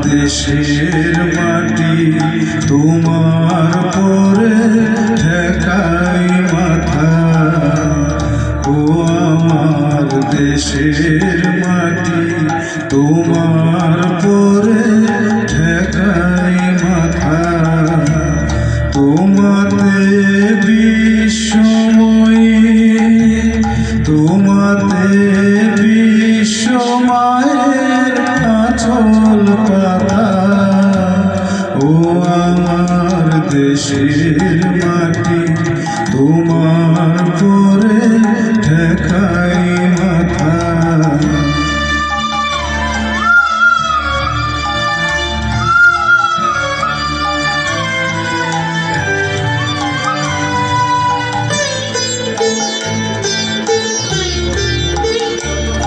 দেশের মাটি তোমার পরে ঠেকাই মাথা। ও আমার দেশের মাটি তোমার পরে ঠেকাই মাথা। তোমাতে বিশ্বময়ী, তোমাতে বিশ্বমায়ের আঁচল পাতা। ও আমার দেশের মাটি তোমার পরে ঠেকাই মাথা।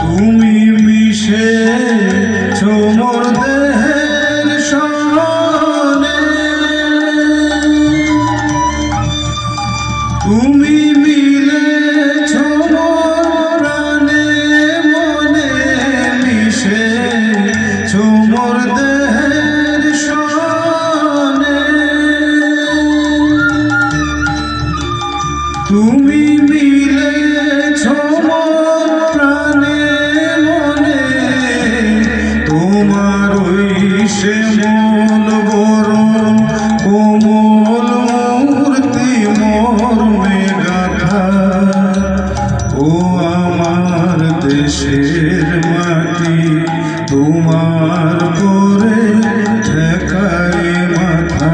তুমি মিশেছো মোর দেহের সনে, তুমি মিলেছো মোর প্রাণে মনে, মিশেছো মোর দেহের সনে। তুমি মিলেছো মোর প্রাণে মনে, তোমার ওই শ্যামল বরণ কোমল মূর্তি মর্মে গাথা। ও আমার দেশের মাটি তোমার পরে ঠেকাই মাথা।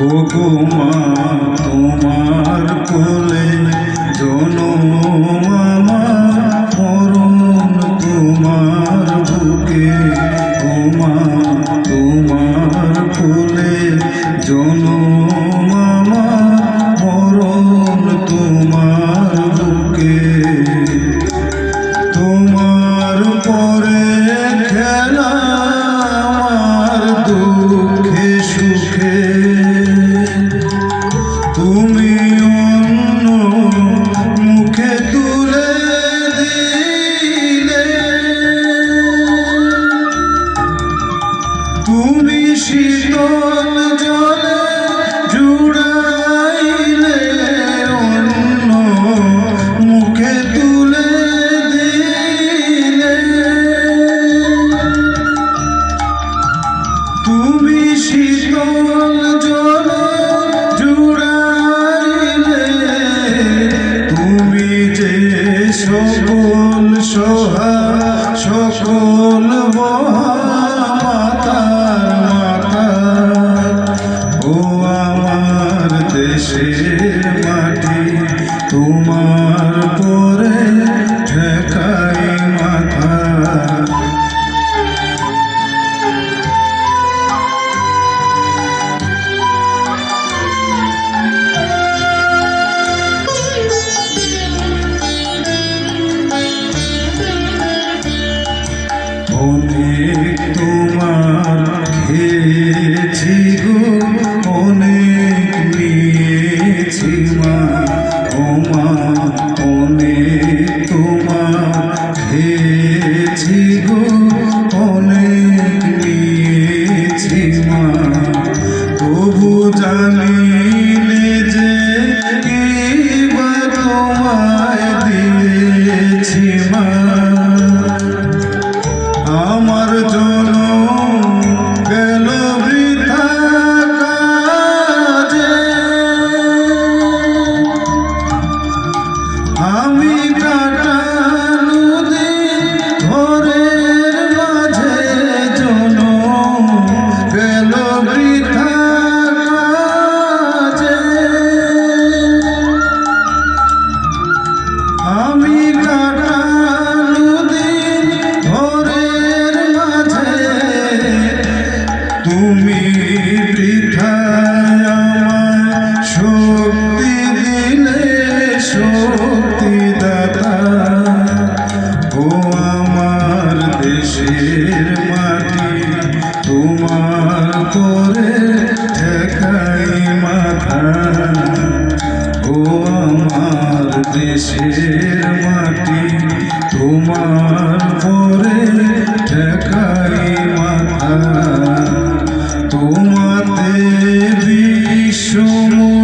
ও গো মা তোমার কোলে জনম আমার, মরণ তোমার বুকে। ও মা তোমার কোলে জনম আমার, মরণ তোমার বুকে। তোমার পরে খেলা আমার দুঃখে সুখে, তুমি অন্য মুখে তুলে দিলে। তুমি শীতল জলে জুড়াইলে, অন্য মুখে তুলে দিলে। তুমি শীতল জলে জুড়াইলে, তুমি যে সকল সহা সকল বহা মাতার মাতা। ও আমার দেশের মাটি তোমার পরে ঠেকাই মাথা। অনেক তোমার খেয়েছি গো, অনেক নিয়েছি মা। ও মা অনেক তোমার খেয়েছি গো, অনেক নিয়েছি মা। তবু জানিলে যে কি বা তোমায় দিয়েছি মা। সময়